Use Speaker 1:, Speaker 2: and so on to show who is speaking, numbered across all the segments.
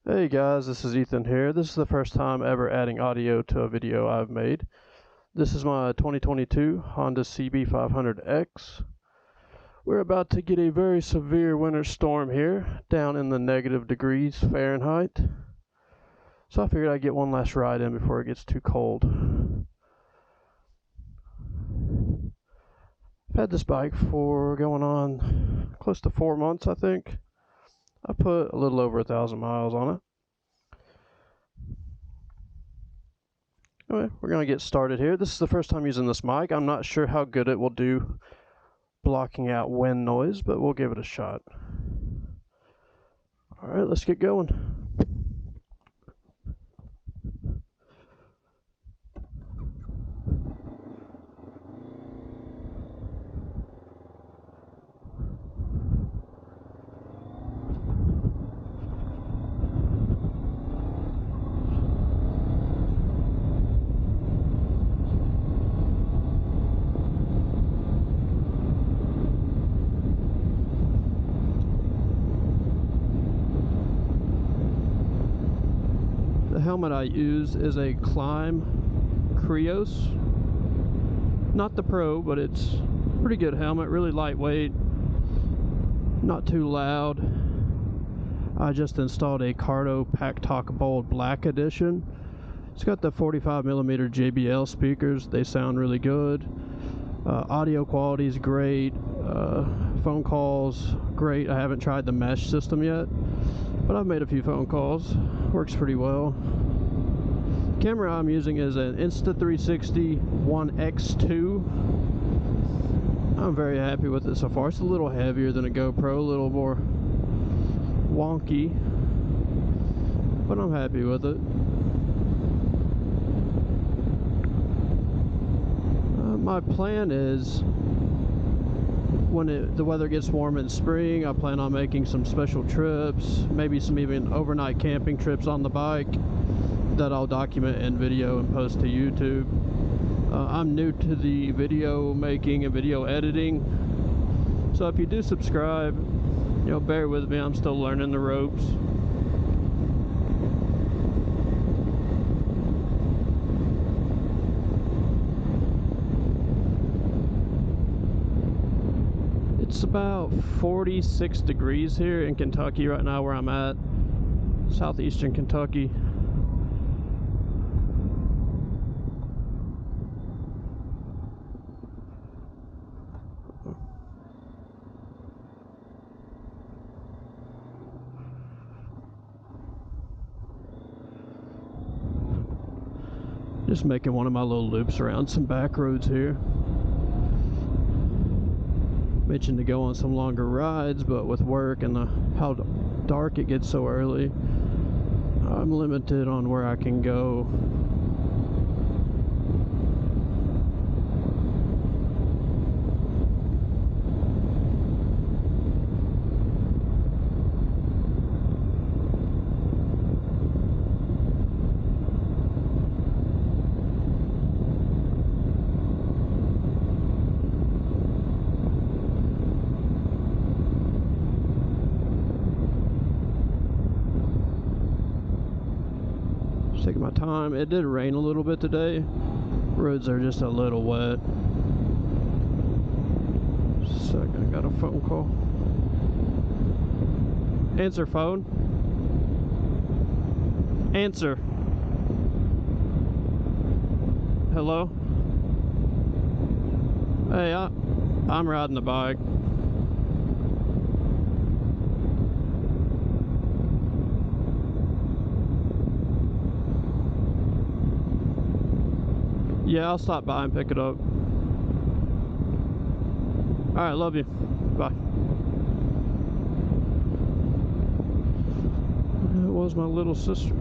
Speaker 1: Hey guys, this is Ethan here. This is the first time ever adding audio to a video I've made. This is my 2022 Honda CB500X. We're about to get a very severe winter storm here, down in the negative degrees Fahrenheit. So I figured I'd get one last ride in before it gets too cold. I've had this bike for going on close to 4 months, I think. I put a little over 1,000 miles on it. Anyway, we're going to get started here. This is the first time using this mic. I'm not sure how good it will do blocking out wind noise, but we'll give it a shot. Alright, let's get going. The helmet I use is a Climb Krios. Not the Pro, but it's a pretty good helmet, really lightweight, not too loud. I just installed a Cardo Pack Talk Bold Black Edition. It's got the 45mm JBL speakers. They sound really good. Audio quality is great. Phone calls, great. I haven't tried the mesh system yet, but I've made a few phone calls. Works pretty well. Camera I'm using is an Insta360 One X2. I'm very happy with it so far. It's a little heavier than a GoPro, a little more wonky, but I'm happy with it. My plan is when the weather gets warm in spring, I plan on making some special trips, maybe some even overnight camping trips on the bike that I'll document in video and post to YouTube. I'm new to the video making and video editing, so if you do subscribe, bear with me, I'm still learning the ropes. It's about 46 degrees here in Kentucky right now where I'm at, southeastern Kentucky. Just making one of my little loops around some back roads here. Mentioned to go on some longer rides, but with work and how dark it gets so early, I'm limited on where I can go. Taking my time. It did rain a little bit today. Roads are just a little wet. Second, I got a phone call. Answer phone. Answer. Hello? Hey, I'm riding the bike. Yeah, I'll stop by and pick it up. Alright, love you. Bye. It was my little sister.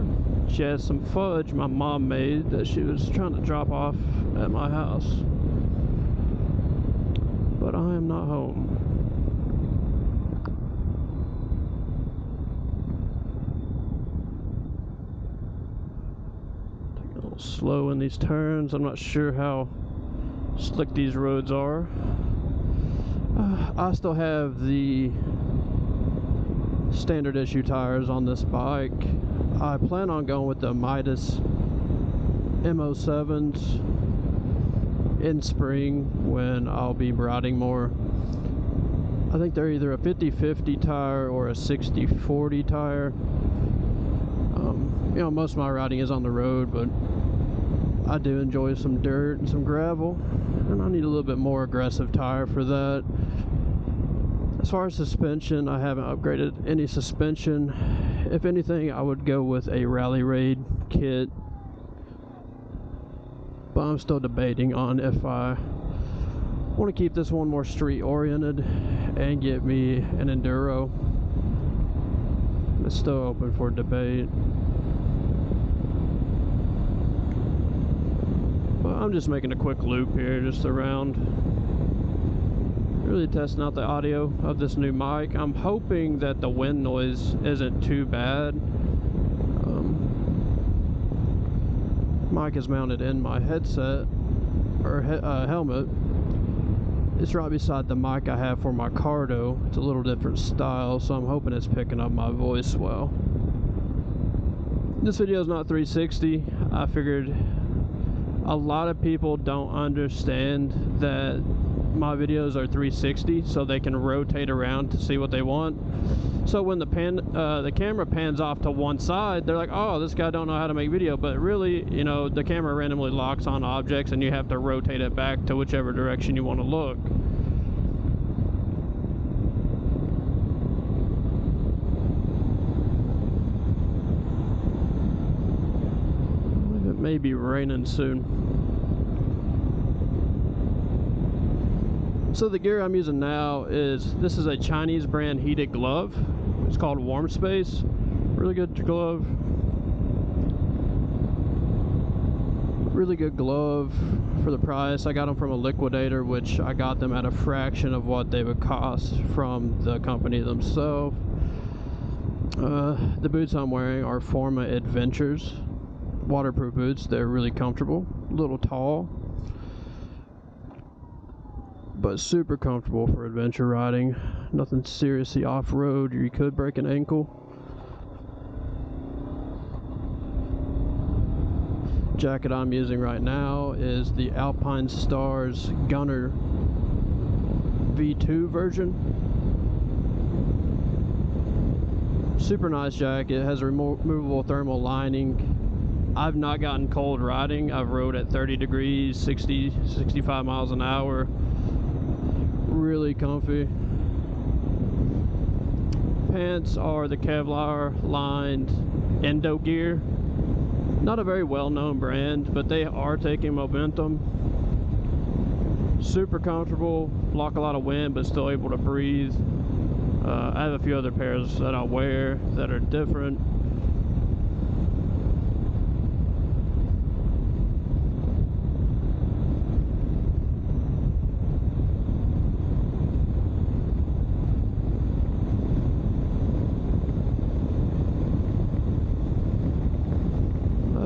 Speaker 1: She had some fudge my mom made that she was trying to drop off at my house. But I am not home. Slow in these turns. I'm not sure how slick these roads are. I still have the standard issue tires on this bike. I plan on going with the Midas M07s in spring when I'll be riding more. I think they're either a 50-50 tire or a 60-40 tire. You know, most of my riding is on the road, but I do enjoy some dirt and some gravel, and I need a little bit more aggressive tire for that. As far as suspension, I haven't upgraded any suspension. If anything, I would go with a Rally Raid kit, but I'm still debating on if I want to keep this one more street oriented and get me an Enduro. It's still open for debate. But I'm just making a quick loop here, just around, really testing out the audio of this new mic. I'm hoping that the wind noise isn't too bad. Mic is mounted in my headset, or helmet. It's right beside the mic I have for my Cardo. It's a little different style, so I'm hoping it's picking up my voice well. This video is not 360. I figured a lot of people don't understand that my videos are 360, so they can rotate around to see what they want. So when the camera pans off to one side, they're like, oh, this guy don't know how to make video. But really, you know, the camera randomly locks on objects and you have to rotate it back to whichever direction you want to look. It may be raining soon. So the gear I'm using now this is a Chinese brand heated glove. It's called Warm Space. Really good glove. Really good glove for the price. I got them from a liquidator, which I got them at a fraction of what they would cost from the company themselves. The boots I'm wearing are Forma Adventures. Waterproof boots. They're really comfortable. A little tall, but super comfortable for adventure riding. Nothing seriously off-road, or you could break an ankle. Jacket I'm using right now is the Alpine Stars Gunner V2 version. Super nice jacket. It has a removable thermal lining. I've not gotten cold riding. I've rode at 30 degrees, 60, 65 miles an hour. Really comfy. Pants are the Kevlar lined Endo Gear. Not a very well-known brand, but they are taking momentum. Super comfortable, block a lot of wind, but still able to breathe. I have a few other pairs that I wear that are different.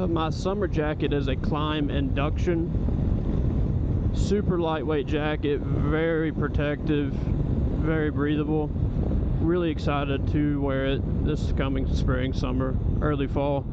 Speaker 1: My summer jacket is a Climb Induction. Super lightweight jacket, very protective, very breathable. Really excited to wear it this coming spring, summer, early fall.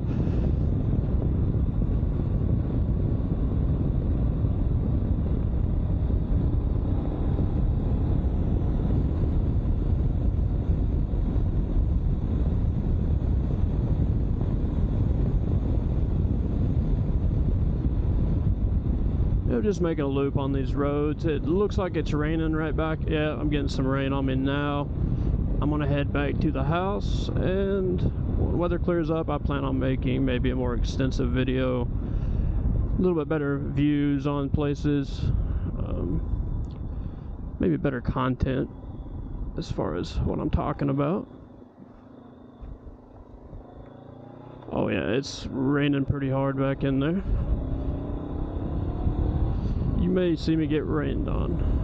Speaker 1: Just making a loop on these roads. It looks like it's raining right back. Yeah, I'm getting some rain on me now. I'm gonna head back to the house, and when the weather clears up, I plan on making maybe a more extensive video, a little bit better views on places, maybe better content as far as what I'm talking about. Oh yeah, it's raining pretty hard back in there. You may see me get rained on.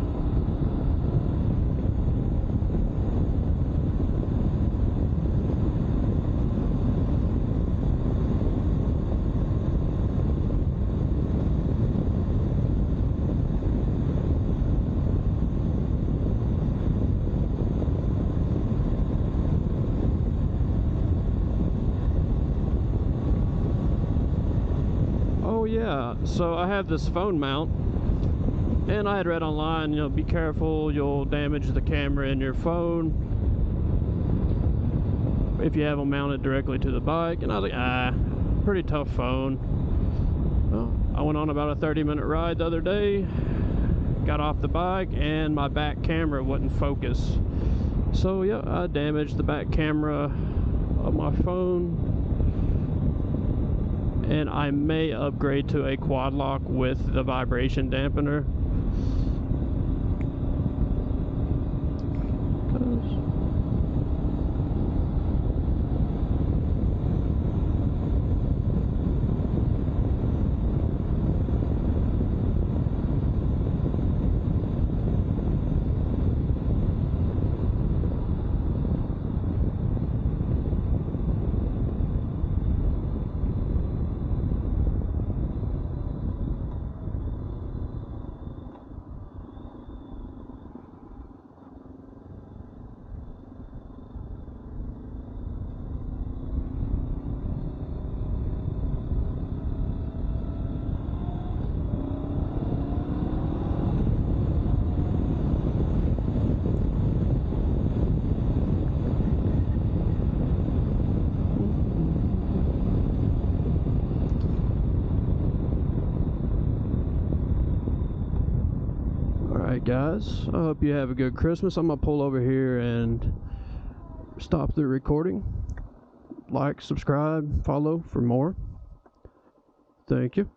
Speaker 1: Oh yeah, so I have this phone mount, and I had read online, you know, be careful, you'll damage the camera in your phone if you have them mounted directly to the bike. And I was like, pretty tough phone. Well, I went on about a 30-minute ride the other day, got off the bike, and my back camera wouldn't focus. So yeah, I damaged the back camera of my phone, and I may upgrade to a quad lock with the vibration dampener. Alright guys, I hope you have a good Christmas. I'm going to pull over here and stop the recording. Like, subscribe, follow for more. Thank you.